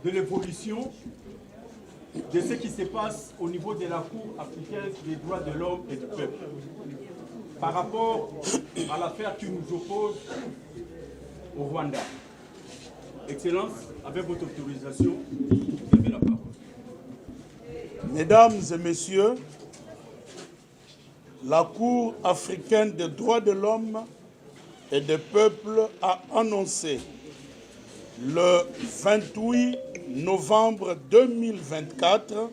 de l'évolution de ce qui se passe au niveau de la Cour africaine des droits de l'homme et du peuple. Par rapport à l'affaire qui nous oppose au Rwanda. Excellence, avec votre autorisation, vous avez la parole. Mesdames et messieurs, la Cour africaine des droits de l'homme et des peuples a annoncé le 28 novembre 2024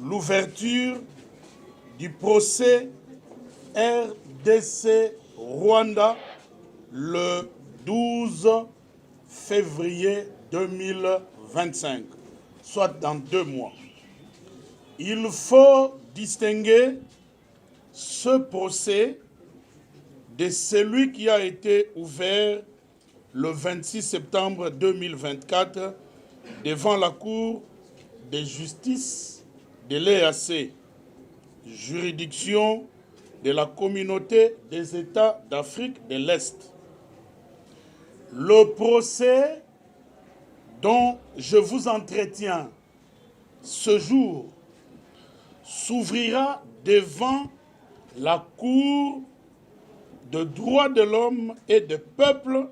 l'ouverture du procès RDC Rwanda le 12 février 2025, soit dans 2 mois. Il faut distinguer ce procès de celui qui a été ouvert le 26 septembre 2024 devant la Cour de justice de l'EAC, juridiction de la communauté des États d'Afrique de l'Est. Le procès dont je vous entretiens ce jour s'ouvrira devant la Cour de droits de l'homme et des peuples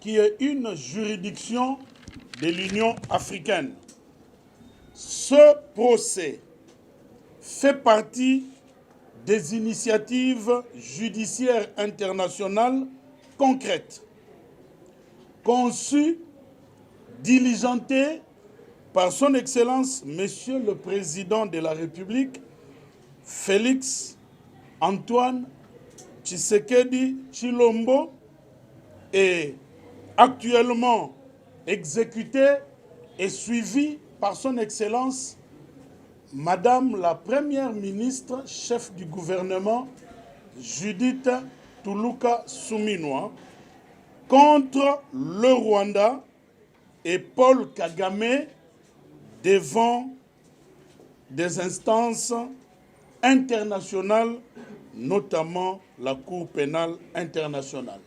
qui est une juridiction de l'Union africaine. Ce procès fait partie des initiatives judiciaires internationales concrètes, conçues, diligentées par son Excellence, Monsieur le Président de la République, Félix Antoine Tshisekedi Tshilombo, et actuellement exécuté et suivi par son Excellence, Madame la Première ministre, chef du gouvernement, Judith Tuluka Suminwa, contre le Rwanda et Paul Kagame devant des instances internationales, notamment la Cour pénale internationale.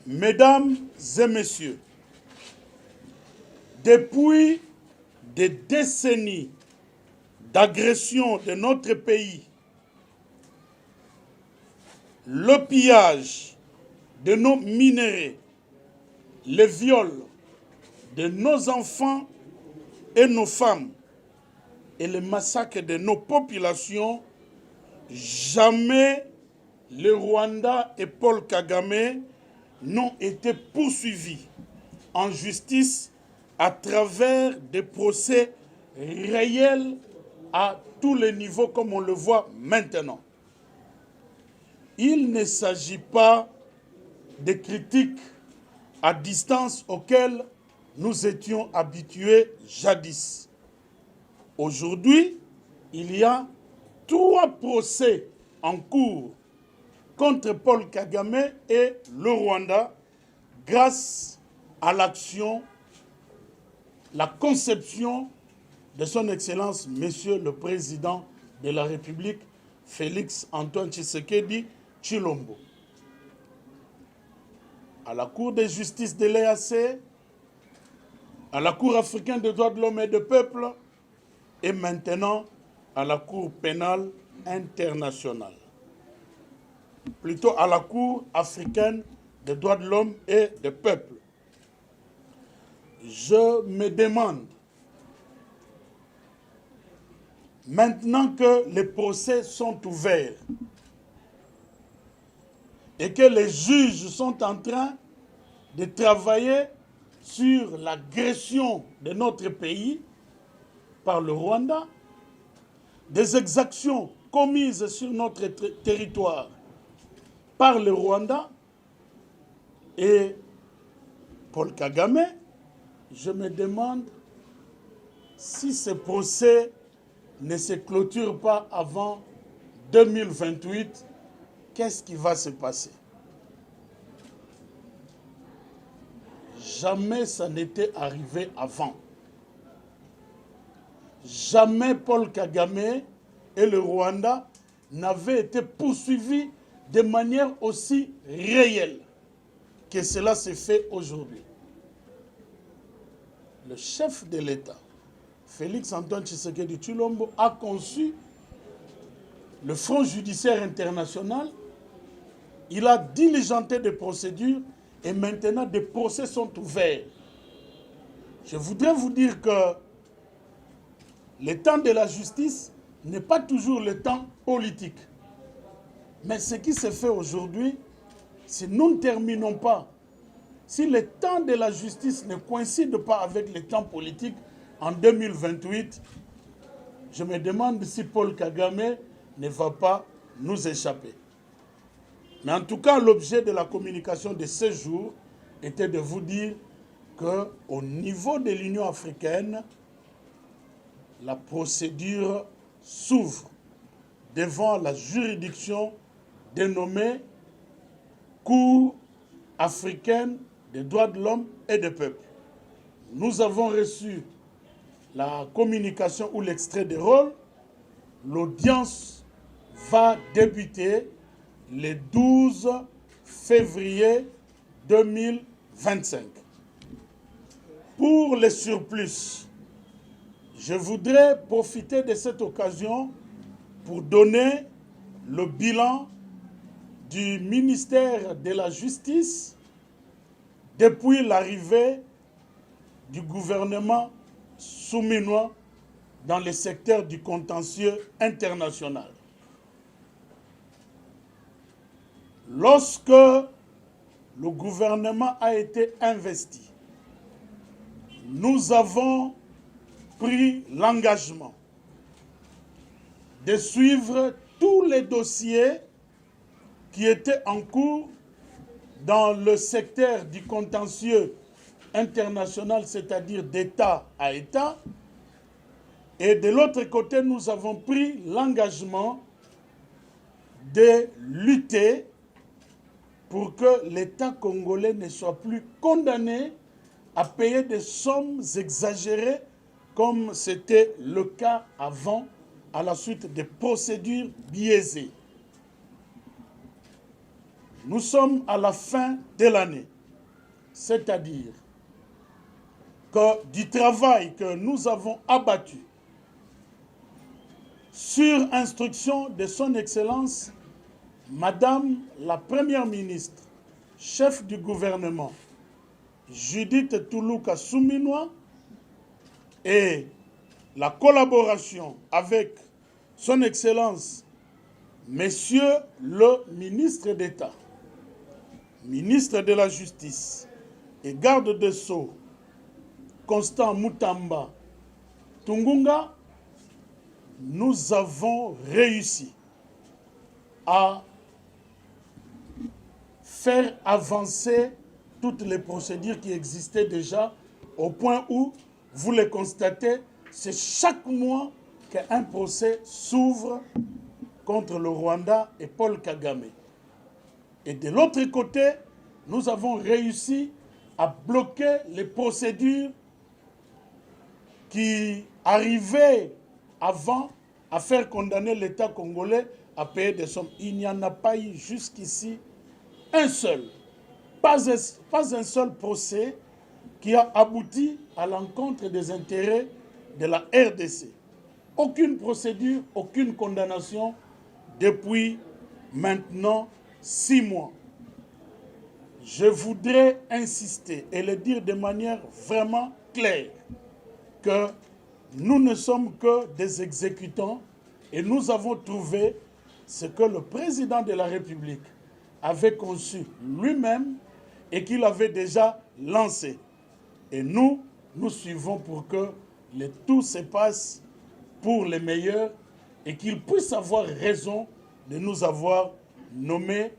Mesdames et messieurs, depuis des décennies d'agression de notre pays, le pillage de nos minéraux, le viol de nos enfants et nos femmes et le massacre de nos populations, jamais le Rwanda et Paul Kagame n'ont été poursuivis en justice à travers des procès réels à tous les niveaux comme on le voit maintenant. Il ne s'agit pas de critiques à distance auxquelles nous étions habitués jadis. Aujourd'hui, il y a 3 procès en cours contre Paul Kagame et le Rwanda grâce à l'action, la conception de son Excellence, Monsieur le Président de la République, Félix Antoine Tshisekedi Tshilombo. À la Cour de justice de l'EAC, à la Cour africaine des droits de l'homme et des peuples, et maintenant à la Cour pénale internationale. Plutôt à la Cour africaine des droits de l'homme et des peuples. Je me demande, maintenant que les procès sont ouverts et que les juges sont en train de travailler sur l'agression de notre pays par le Rwanda, des exactions commises sur notre territoire par le Rwanda et Paul Kagame, je me demande si ce procès ne se clôture pas avant 2028, qu'est-ce qui va se passer? Jamais ça n'était arrivé avant. Jamais Paul Kagame et le Rwanda n'avaient été poursuivis de manière aussi réelle que cela se fait aujourd'hui. le chef de l'État, Félix Antoine Tshisekedi Tshilombo, a conçu le Front judiciaire international. Il a diligenté des procédures et maintenant des procès sont ouverts. Je voudrais vous dire que le temps de la justice n'est pas toujours le temps politique. Mais ce qui se fait aujourd'hui, si nous ne terminons pas, si le temps de la justice ne coïncide pas avec le temps politique en 2028, je me demande si Paul Kagame ne va pas nous échapper. Mais en tout cas, l'objet de la communication de ce jour était de vous dire qu'au niveau de l'Union africaine, la procédure s'ouvre devant la juridiction dénommée Cour africaine des droits de l'homme et des peuples. Nous avons reçu la communication ou l'extrait des rôles. L'audience va débuter le 12 février 2025. Pour les surplus, je voudrais profiter de cette occasion pour donner le bilan du ministère de la Justice depuis l'arrivée du gouvernement souminois dans le secteur du contentieux international. Lorsque le gouvernement a été investi, nous avons pris l'engagement de suivre tous les dossiers qui étaient en cours dans le secteur du contentieux international, c'est-à-dire d'État à État. Et de l'autre côté, nous avons pris l'engagement de lutter pour que l'État congolais ne soit plus condamné à payer des sommes exagérées comme c'était le cas avant, à la suite des procédures biaisées. Nous sommes à la fin de l'année, c'est-à-dire que du travail que nous avons abattu sur instruction de son Excellence, Madame la Première ministre, chef du gouvernement, Judith Toulouka Souminois, et la collaboration avec son Excellence, Monsieur le ministre d'État, ministre de la Justice et garde des Sceaux, Constant Mutamba Tungunga, nous avons réussi à faire avancer toutes les procédures qui existaient déjà, au point où, vous le constatez, c'est chaque mois qu'un procès s'ouvre contre le Rwanda et Paul Kagame. Et de l'autre côté, nous avons réussi à bloquer les procédures qui arrivaient avant à faire condamner l'État congolais à payer des sommes. Il n'y en a pas eu jusqu'ici un seul, pas un seul procès qui a abouti à l'encontre des intérêts de la RDC. Aucune procédure, aucune condamnation depuis maintenant 6 mois. Je voudrais insister et le dire de manière vraiment claire que nous ne sommes que des exécutants et nous avons trouvé ce que le président de la République avait conçu lui-même et qu'il avait déjà lancé. Et nous suivons pour que le tout se passe pour les meilleurs et qu'il puisse avoir raison de nous avoir nommés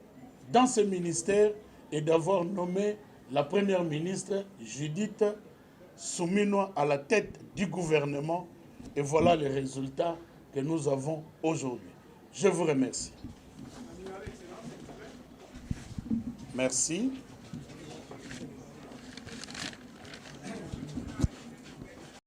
dans ce ministère et d'avoir nommé la première ministre Judith Souminois à la tête du gouvernement. Et voilà les résultats que nous avons aujourd'hui. Je vous remercie. Merci.